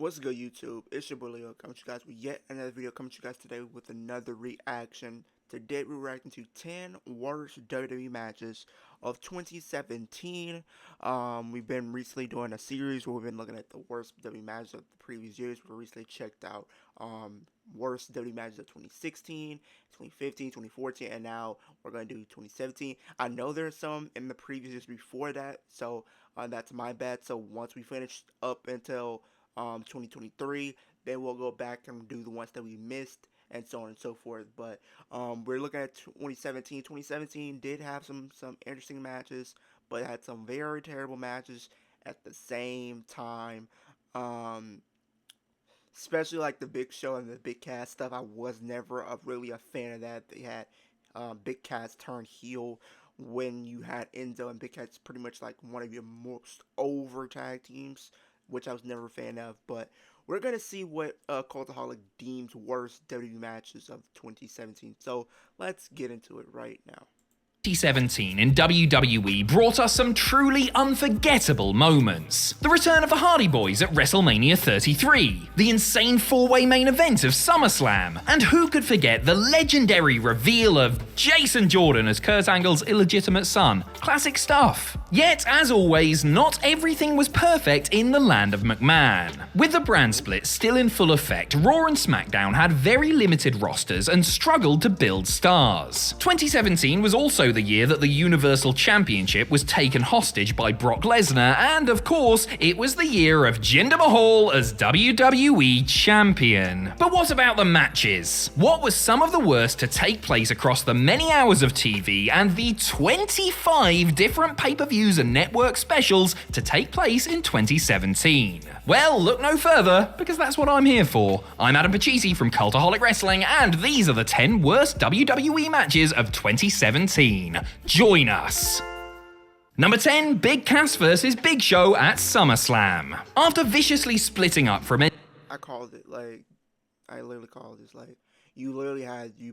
What's good, YouTube? It's your boy Leo coming to you guys with yet another video, coming to you guys today with another reaction. Today we're reacting to 10 worst WWE matches of 2017. We've been recently doing a series where we've been looking at the worst WWE matches of the previous years. We recently checked out worst WWE matches of 2016, 2015, 2014, and now we're going to do 2017. I know there's some in the previous years before that, so that's my bad. So once we finish up until 2023, then we'll go back and do the ones that we missed and so on and so forth. But we're looking at 2017. 2017 did have some interesting matches, but had some very terrible matches at the same time. Especially like the Big Show and the Big Cass stuff. I was never really a fan of that. They had Big Cass turn heel when you had Enzo, and Big Cass pretty much like one of your most over tag teams, which I was never a fan of. But we're going to see what Cultaholic deems worst WWE matches of 2017. So let's get into it right now. 2017 in WWE brought us some truly unforgettable moments. The return of the Hardy Boys at WrestleMania 33, the insane four-way main event of SummerSlam, and who could forget the legendary reveal of Jason Jordan as Kurt Angle's illegitimate son. Classic stuff. Yet, as always, not everything was perfect in the land of McMahon. With the brand split still in full effect, Raw and SmackDown had very limited rosters and struggled to build stars. 2017 was also the year that the Universal Championship was taken hostage by Brock Lesnar, and of course, it was the year of Jinder Mahal as WWE Champion. But what about the matches? What was some of the worst to take place across the many hours of TV and the 25 different pay-per-views and network specials to take place in 2017? Well, look no further, because that's what I'm here for. I'm Adam Pachisi from Cultaholic Wrestling, and these are the 10 worst WWE matches of 2017. Join us! Number 10, Big Cass vs. Big Show at SummerSlam. After viciously splitting up from it, I called it, like, I literally called this, like, you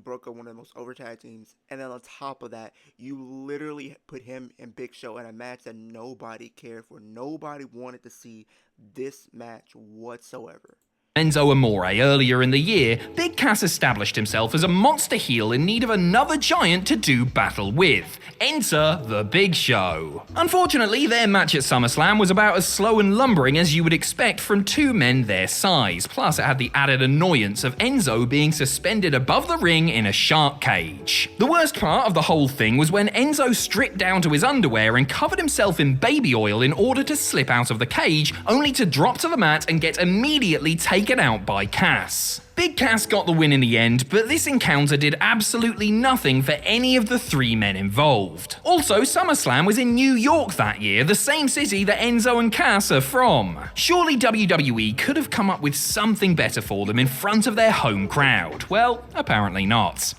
broke up one of the most over tag teams, and then on top of that, you literally put him and Big Show in a match that nobody cared for. Nobody wanted to see this match whatsoever. Enzo Amore earlier in the year, Big Cass established himself as a monster heel in need of another giant to do battle with. Enter the Big Show. Unfortunately, their match at SummerSlam was about as slow and lumbering as you would expect from two men their size, plus it had the added annoyance of Enzo being suspended above the ring in a shark cage. The worst part of the whole thing was when Enzo stripped down to his underwear and covered himself in baby oil in order to slip out of the cage, only to drop to the mat and get immediately taken out by Cass. Big Cass got the win in the end, but this encounter did absolutely nothing for any of the three men involved. Also, SummerSlam was in New York that year, the same city that Enzo and Cass are from. Surely WWE could have come up with something better for them in front of their home crowd. Well, apparently not.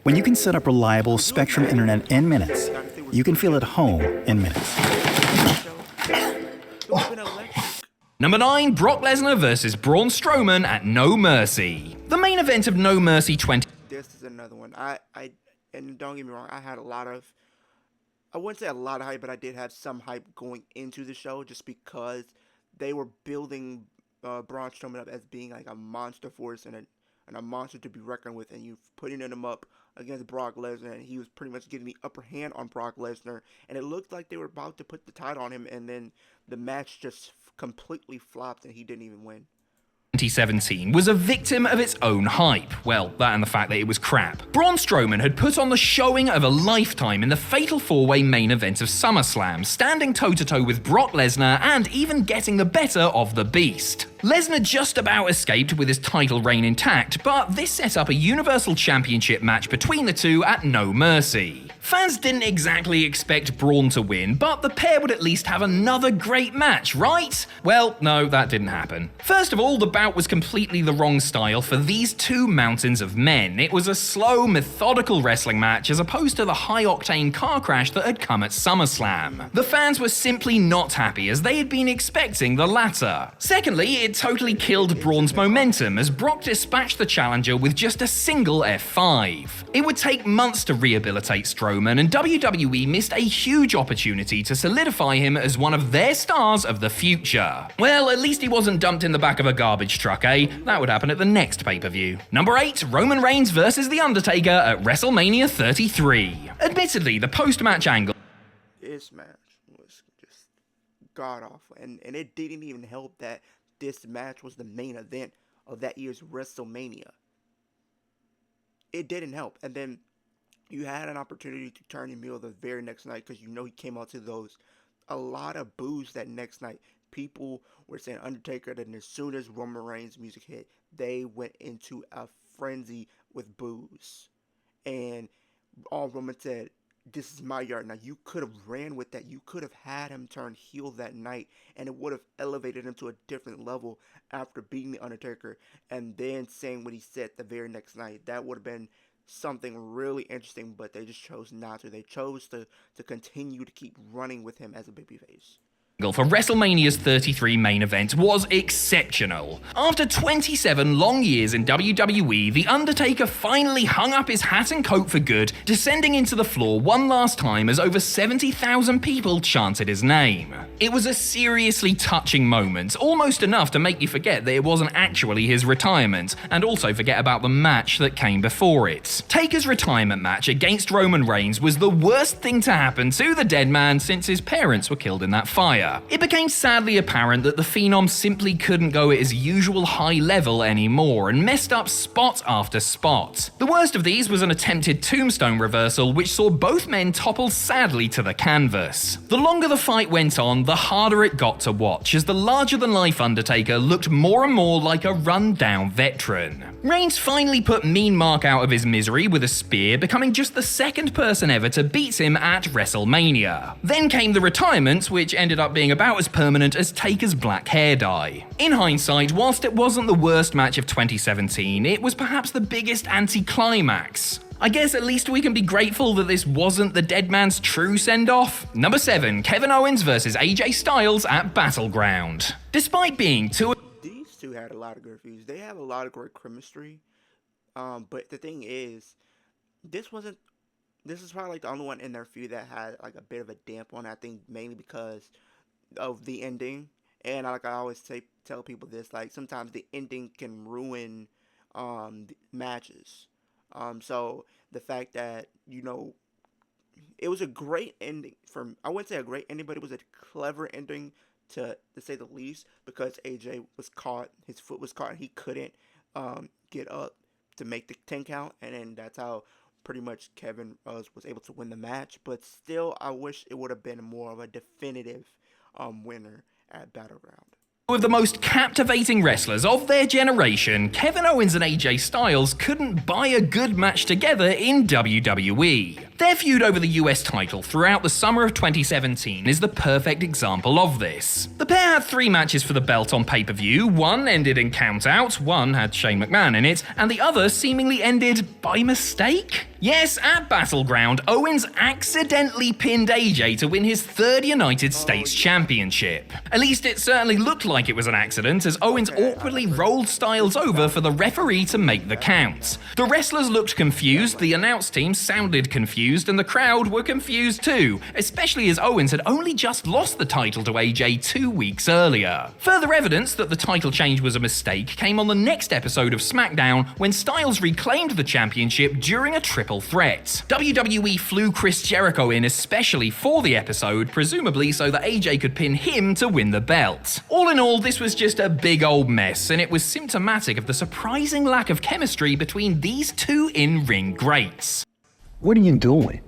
When you can set up reliable Spectrum internet in minutes, you can feel at home in minutes. Number 9, Brock Lesnar vs. Braun Strowman at No Mercy. The main event of No Mercy 20... This is another one. And don't get me wrong, I had I wouldn't say a lot of hype, but I did have some hype going into the show just because they were building Braun Strowman up as being like a monster force and a monster to be reckoned with, and you putting him up against Brock Lesnar, and he was pretty much getting the upper hand on Brock Lesnar, and it looked like they were about to put the title on him, and then the match just completely flopped and he didn't even win. 2017 was a victim of its own hype. Well, that and the fact that it was crap. Braun Strowman had put on the showing of a lifetime in the fatal four-way main event of SummerSlam, standing toe-to-toe with Brock Lesnar and even getting the better of the Beast. Lesnar just about escaped with his title reign intact, but this set up a Universal Championship match between the two at No Mercy. Fans didn't exactly expect Braun to win, but the pair would at least have another great match, right? Well, no, that didn't happen. First of all, the bout was completely the wrong style for these two mountains of men. It was a slow, methodical wrestling match as opposed to the high-octane car crash that had come at SummerSlam. The fans were simply not happy as they had been expecting the latter. Secondly, it totally killed Braun's momentum as Brock dispatched the challenger with just a single F5. It would take months to rehabilitate Strowman, Roman, and WWE missed a huge opportunity to solidify him as one of their stars of the future. Well, at least he wasn't dumped in the back of a garbage truck, eh? That would happen at the next pay-per-view. Number 8, Roman Reigns versus The Undertaker at WrestleMania 33. Admittedly, the post-match angle This match was just god awful, and it didn't even help that this match was the main event of that year's WrestleMania. It didn't help, and then you had an opportunity to turn him heel the very next night because he came out to a lot of boos that next night. People were saying Undertaker, and as soon as Roman Reigns' music hit, they went into a frenzy with boos, and all Roman said, "This is my yard." Now, you could have ran with that. You could have had him turn heel that night, and it would have elevated him to a different level after beating The Undertaker and then saying what he said the very next night. That would have been something really interesting, but they just chose not to. They chose to continue to keep running with him as a babyface. For WrestleMania's 33 main event was exceptional. After 27 long years in WWE, The Undertaker finally hung up his hat and coat for good, descending into the floor one last time as over 70,000 people chanted his name. It was a seriously touching moment, almost enough to make you forget that it wasn't actually his retirement, and also forget about the match that came before it. Taker's retirement match against Roman Reigns was the worst thing to happen to the dead man since his parents were killed in that fire. It became sadly apparent that the Phenom simply couldn't go at his usual high level anymore and messed up spot after spot. The worst of these was an attempted tombstone reversal which saw both men topple sadly to the canvas. The longer the fight went on, the harder it got to watch as the larger-than-life Undertaker looked more and more like a run-down veteran. Reigns finally put Mean Mark out of his misery with a spear, becoming just the second person ever to beat him at WrestleMania. Then came the retirement, which ended up being about as permanent as Taker's black hair dye. In hindsight, whilst it wasn't the worst match of 2017, it was perhaps the biggest anticlimax. I guess at least we can be grateful that this wasn't the dead man's true send-off. Number 7, Kevin Owens versus AJ Styles at Battleground. Despite being These two had a lot of good feuds. They have a lot of great chemistry. But the thing is, this is probably like the only one in their feud that had like a bit of a damp on. I think mainly because of the ending, and like I always tell people this, like sometimes the ending can ruin matches. So the fact that it was a great ending I wouldn't say a great ending, but it was a clever ending to say the least, because AJ was caught, his foot was caught, and he couldn't get up to make the 10 count, and then that's how pretty much Kevin was able to win the match. But still, I wish it would have been more of a definitive winner at Battleground. With the most captivating wrestlers of their generation, Kevin Owens and AJ Styles couldn't buy a good match together in WWE. Their feud over the US title throughout the summer of 2017 is the perfect example of this. The pair had 3 matches for the belt on pay-per-view, one ended in count-out, one had Shane McMahon in it, and the other seemingly ended by mistake? Yes, at Battleground, Owens accidentally pinned AJ to win his 3rd United States Championship. At least it certainly looked like it was an accident, as Owens awkwardly rolled Styles over for the referee to make the count. The wrestlers looked confused, the announce team sounded confused, and the crowd were confused too, especially as Owens had only just lost the title to AJ 2 weeks earlier. Further evidence that the title change was a mistake came on the next episode of SmackDown when Styles reclaimed the championship during a triple threat. WWE flew Chris Jericho in especially for the episode, presumably so that AJ could pin him to win the belt. All in all, this was just a big old mess, and it was symptomatic of the surprising lack of chemistry between these two in-ring greats. What are you doing?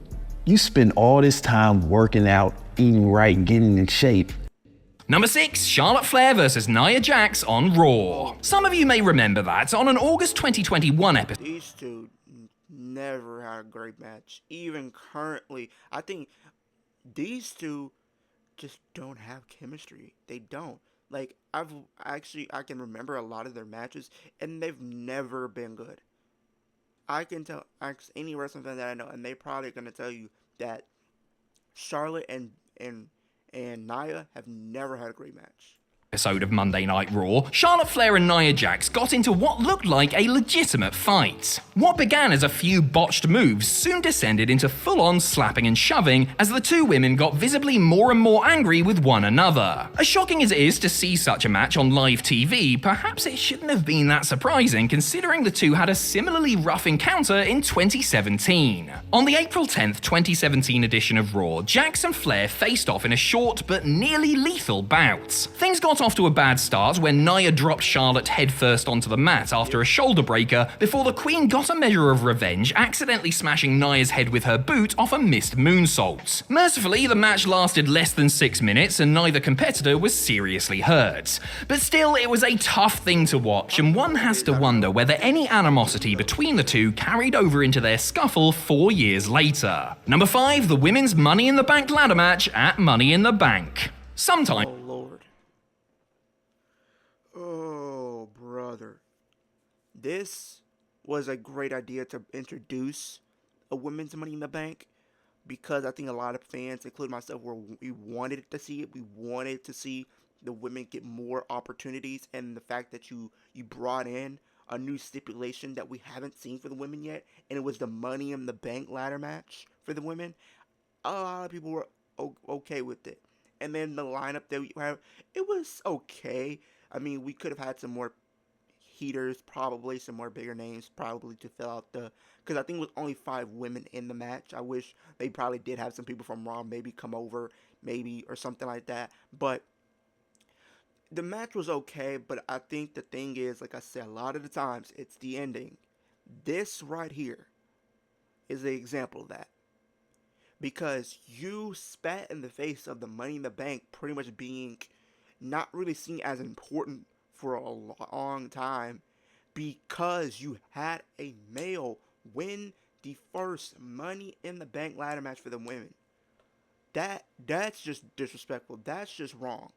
You spend all this time working out, eating right, getting in shape. Number 6, Charlotte Flair versus Nia Jax on Raw. Some of you may remember that on an August 2021 episode. These two never had a great match. Even currently, I think these two just don't have chemistry. They don't. Like, I can remember a lot of their matches, and they've never been good. I can ask any wrestling fan that I know, and they probably gonna tell you that Charlotte and Nia have never had a great match. Episode of Monday Night Raw, Charlotte Flair and Nia Jax got into what looked like a legitimate fight. What began as a few botched moves soon descended into full-on slapping and shoving as the two women got visibly more and more angry with one another. As shocking as it is to see such a match on live TV, perhaps it shouldn't have been that surprising considering the two had a similarly rough encounter in 2017. On the April 10th, 2017 edition of Raw, Jax and Flair faced off in a short but nearly lethal bout. Things got off to a bad start when Nia dropped Charlotte headfirst onto the mat after a shoulder breaker before the Queen got a measure of revenge, accidentally smashing Nia's head with her boot off a missed moonsault. Mercifully, the match lasted less than 6 minutes and neither competitor was seriously hurt. But still, it was a tough thing to watch, and one has to wonder whether any animosity between the two carried over into their scuffle 4 years later. Number 5, the women's Money in the Bank ladder match at Money in the Bank. Sometime. Oh, Lord. Oh, brother. This was a great idea to introduce a women's Money in the Bank because I think a lot of fans, including myself, we wanted to see it. We wanted to see the women get more opportunities, and the fact that you brought in a new stipulation that we haven't seen for the women yet, and it was the Money in the Bank ladder match for the women. A lot of people were okay with it. And then the lineup that we have, it was okay. I mean, we could have had some more heaters, probably some more bigger names, probably to fill out because I think it was only 5 women in the match. I wish they probably did have some people from Raw maybe come over, maybe, or something like that. But the match was okay, but I think the thing is, like I said, a lot of the times, it's the ending. This right here is the example of that. Because you spat in the face of the Money in the Bank pretty much being not really seen as important for a long time because you had a male win the first Money in the Bank ladder match for the women. That's just disrespectful. That's just wrong.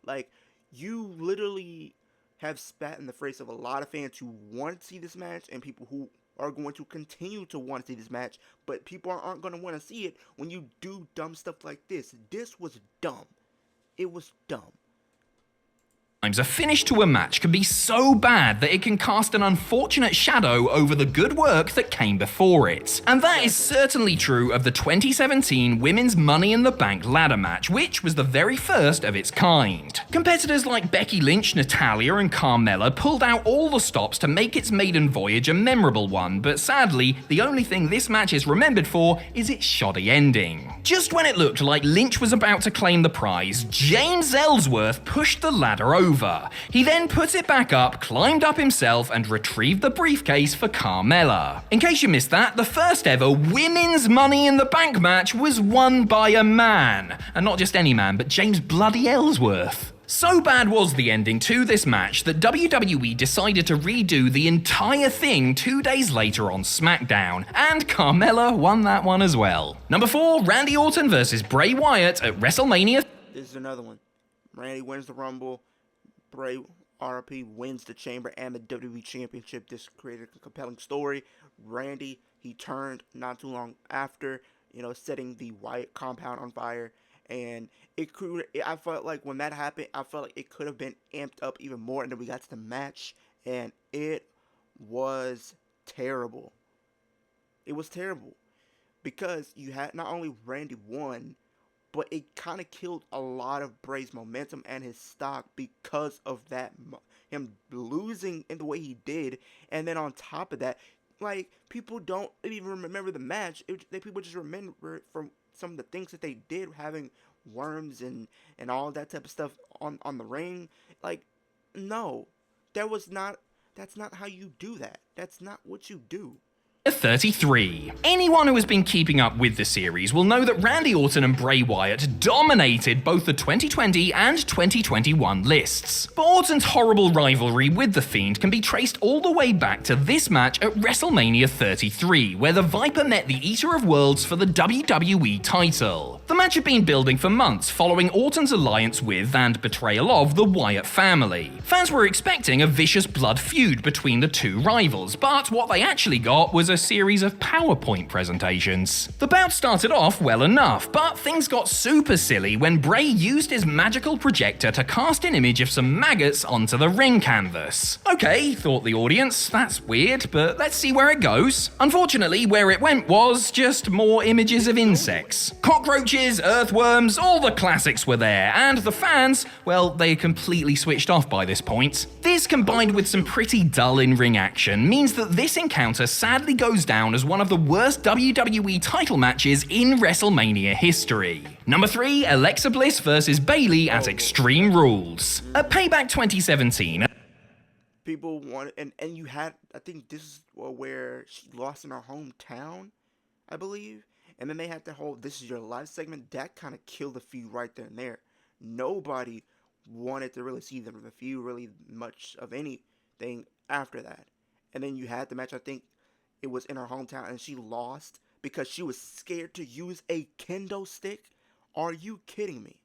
Like, you literally have spat in the face of a lot of fans who want to see this match and people who are going to continue to want to see this match, but people aren't going to want to see it when you do dumb stuff like this. This was dumb. It was dumb. A finish to a match can be so bad that it can cast an unfortunate shadow over the good work that came before it. And that is certainly true of the 2017 Women's Money in the Bank ladder match, which was the very first of its kind. Competitors like Becky Lynch, Natalya, and Carmella pulled out all the stops to make its maiden voyage a memorable one, but sadly, the only thing this match is remembered for is its shoddy ending. Just when it looked like Lynch was about to claim the prize, James Ellsworth pushed the ladder over. He then put it back up, climbed up himself, and retrieved the briefcase for Carmella. In case you missed that, the first ever Women's Money in the Bank match was won by a man. And not just any man, but James bloody Ellsworth. So bad was the ending to this match that WWE decided to redo the entire thing 2 days later on SmackDown, and Carmella won that one as well. Number 4, Randy Orton versus Bray Wyatt at WrestleMania. This is another one. Randy wins the Rumble. Bray RP wins the Chamber and the WWE Championship. This created a compelling story. Randy, he turned not too long after, setting the Wyatt compound on fire. And I felt like when that happened, I felt like it could have been amped up even more. And then we got to the match, and it was terrible. It was terrible. Because you had not only Randy won, but it kind of killed a lot of Bray's momentum and his stock because of that, him losing in the way he did. And then on top of that, like, people don't even remember the match. People just remember it from some of the things that they did, having worms and all that type of stuff on the ring. Like, no, that's not how you do that. That's not what you do. 33. Anyone who has been keeping up with the series will know that Randy Orton and Bray Wyatt dominated both the 2020 and 2021 lists. But Orton's horrible rivalry with The Fiend can be traced all the way back to this match at WrestleMania 33, where the Viper met the Eater of Worlds for the WWE title. The match had been building for months following Orton's alliance with and betrayal of the Wyatt family. Fans were expecting a vicious blood feud between the two rivals, but what they actually got was a a series of PowerPoint presentations. The bout started off well enough, but things got super silly when Bray used his magical projector to cast an image of some maggots onto the ring canvas. Okay, thought the audience, that's weird, but let's see where it goes. Unfortunately, where it went was just more images of insects. Cockroaches, earthworms, all the classics were there, and the fans, well, they completely switched off by this point. This, combined with some pretty dull in-ring action, means that this encounter sadly goes down as one of the worst WWE title matches in WrestleMania history. Number 3, Alexa Bliss vs. Bayley at Extreme Rules. At Payback 2017, People want, and you had, I think this is where she lost in her hometown, I believe. And then they had the whole "This Is Your Life" segment. That kind of killed the feud right there and there. Nobody wanted to really see them, the feud, really much of anything after that. And then you had the match, I think it was in her hometown, and she lost because she was scared to use a kendo stick. Are you kidding me?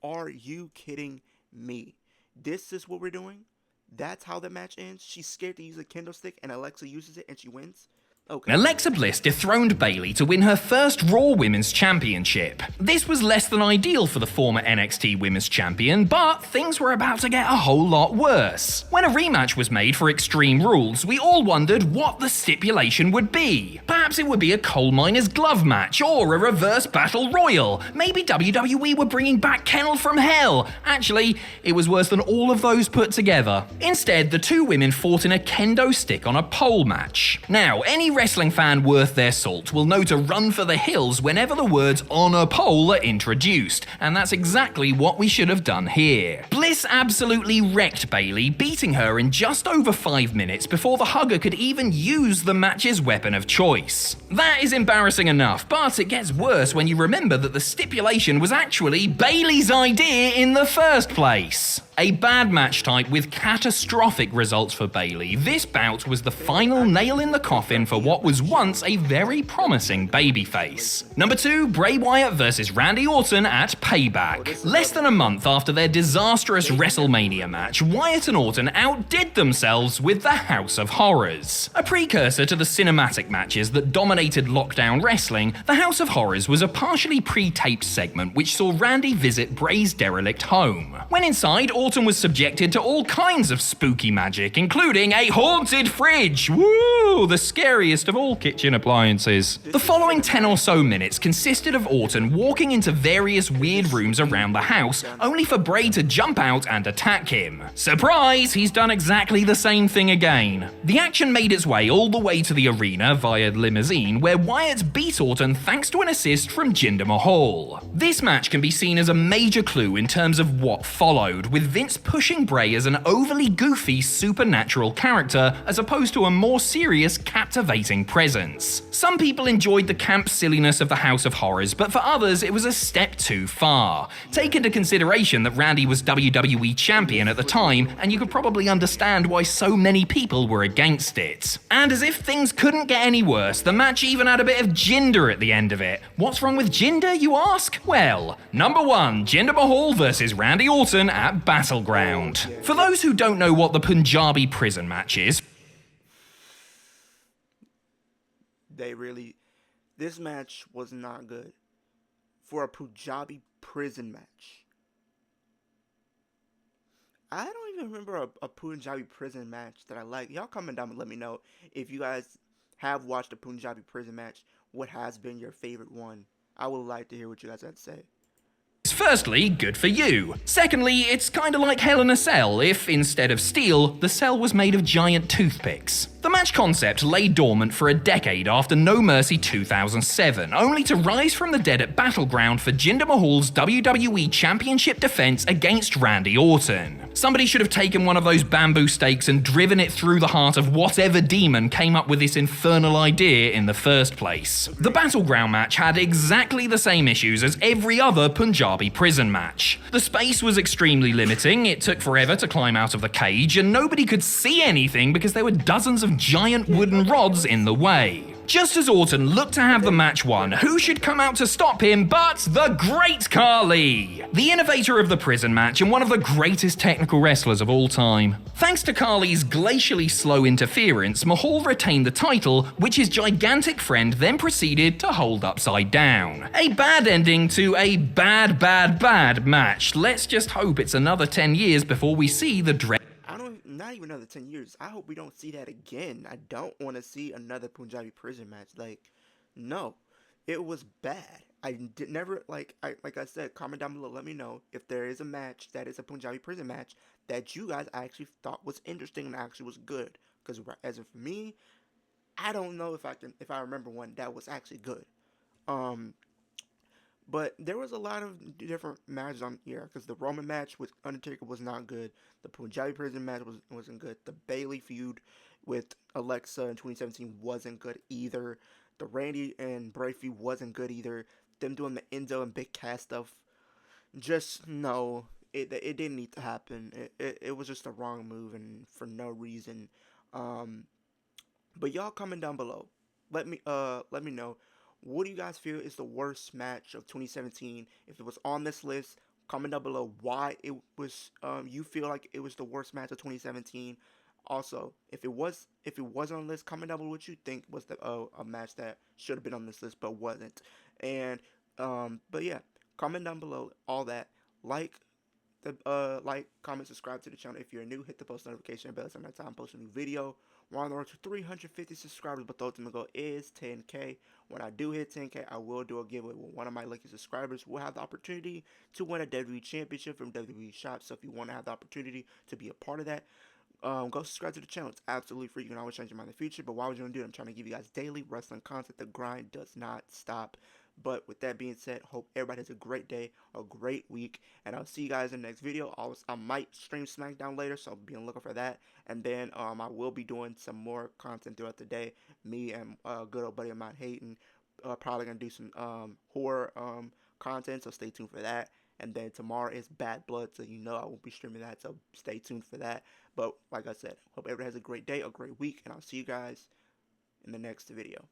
Are you kidding me? This is what we're doing? That's how the match ends? She's scared to use a kendo stick, and Alexa uses it, and she wins? Okay. Alexa Bliss dethroned Bayley to win her first Raw Women's Championship. This was less than ideal for the former NXT Women's Champion, but things were about to get a whole lot worse. When a rematch was made for Extreme Rules, we all wondered what the stipulation would be. Perhaps it would be a coal miner's glove match, or a reverse battle royal. Maybe WWE were bringing back Kennel from Hell. Actually, it was worse than all of those put together. Instead, the two women fought in a kendo stick on a pole match. Now, any wrestling fan worth their salt will know to run for the hills whenever the words "on a pole" are introduced, and that's exactly what we should have done here. Bliss absolutely wrecked Bayley, beating her in just over 5 minutes before the hugger could even use the match's weapon of choice. That is embarrassing enough, but it gets worse when you remember that the stipulation was actually Bayley's idea in the first place. A bad match type with catastrophic results for Bayley, this bout was the final nail in the coffin for what was once a very promising babyface. Number 2, Bray Wyatt vs. Randy Orton at Payback. Less than a month after their disastrous WrestleMania match, Wyatt and Orton outdid themselves with the House of Horrors. A precursor to the cinematic matches that dominated lockdown wrestling, the House of Horrors was a partially pre-taped segment which saw Randy visit Bray's derelict home. When inside, Orton was subjected to all kinds of spooky magic, including a haunted fridge. Woo! The scariest of all kitchen appliances. The following 10 or so minutes consisted of Orton walking into various weird rooms around the house, only for Bray to jump out and attack him. Surprise! He's done exactly the same thing again. The action made its way all the way to the arena via limousine, where Wyatt beat Orton thanks to an assist from Jinder Mahal. This match can be seen as a major clue in terms of what followed, with Vince pushing Bray as an overly goofy supernatural character as opposed to a more serious, captivating presence. Some people enjoyed the camp silliness of the House of Horrors, but for others it was a step too far. Take into consideration that Randy was WWE Champion at the time, and you could probably understand why so many people were against it. And as if things couldn't get any worse, the match even had a bit of Jinder at the end of it. What's wrong with Jinder, you ask? Well, number 1, Jinder Mahal vs. Randy Orton at Battleground. For those who don't know what the Punjabi prison match is, this match was not good for a Punjabi prison match. I don't even remember a Punjabi prison match that I like. Y'all comment down and let me know if you guys have watched a Punjabi prison match. What has been your favorite one? I would like to hear what you guys have to say. Firstly, good for you. Secondly, it's kinda like Hell in a Cell if, instead of steel, the cell was made of giant toothpicks. The match concept lay dormant for a decade after No Mercy 2007, only to rise from the dead at Battleground for Jinder Mahal's WWE Championship defense against Randy Orton. Somebody should have taken one of those bamboo stakes and driven it through the heart of whatever demon came up with this infernal idea in the first place. The Battleground match had exactly the same issues as every other Punjabi prison match. The space was extremely limiting, it took forever to climb out of the cage, and nobody could see anything because there were dozens of giant wooden rods in the way. Just as Orton looked to have the match won, who should come out to stop him but the Great Khali, the innovator of the prison match and one of the greatest technical wrestlers of all time. Thanks to Khali's glacially slow interference, Mahal retained the title, which his gigantic friend then proceeded to hold upside down. A bad ending to a bad match. Let's just hope it's another 10 years before we see the not even another 10 years. I hope we don't see that again. I don't want to see another Punjabi prison match. Like, no, it was bad. I did never, like I said, comment down below. Let me know if there is a match that is a Punjabi prison match that you guys actually thought was interesting and actually was good. Because as of me, I don't know if I remember one that was actually good. But there was a lot of different matches on here, because the Roman match with Undertaker was not good. The Punjabi prison match wasn't good. The Bayley feud with Alexa in 2017 wasn't good either. The Randy and Bray feud wasn't good either. Them doing the Enzo and Big Cass stuff, just no, it didn't need to happen. It was just a wrong move and for no reason. But y'all comment down below. Let me know. What do you guys feel is the worst match of 2017? If it was on this list, comment down below why it was. You feel like it was the worst match of 2017. Also, if it was on the list, comment down below what you think was the a match that should have been on this list but wasn't. And but yeah, comment down below all that. Like, comment, subscribe to the channel if you're new. Hit the post notification bell so next time I post a new video. We're on the road to 350 subscribers, but the ultimate goal is 10K. When I do hit 10K, I will do a giveaway with one of my lucky subscribers who will have the opportunity to win a WWE Championship from WWE Shop. So if you want to have the opportunity to be a part of that, go subscribe to the channel. It's absolutely free. You can always change your mind in the future. But why would you want to do it? I'm trying to give you guys daily wrestling content. The grind does not stop. But with that being said, hope everybody has a great day, a great week, and I'll see you guys in the next video. I might stream SmackDown later, so be on the lookout for that. And then I will be doing some more content throughout the day. Me and a good old buddy of mine, Hayden, probably going to do some horror content, so stay tuned for that. And then tomorrow is Bad Blood, so you know I won't be streaming that, so stay tuned for that. But like I said, hope everybody has a great day, a great week, and I'll see you guys in the next video.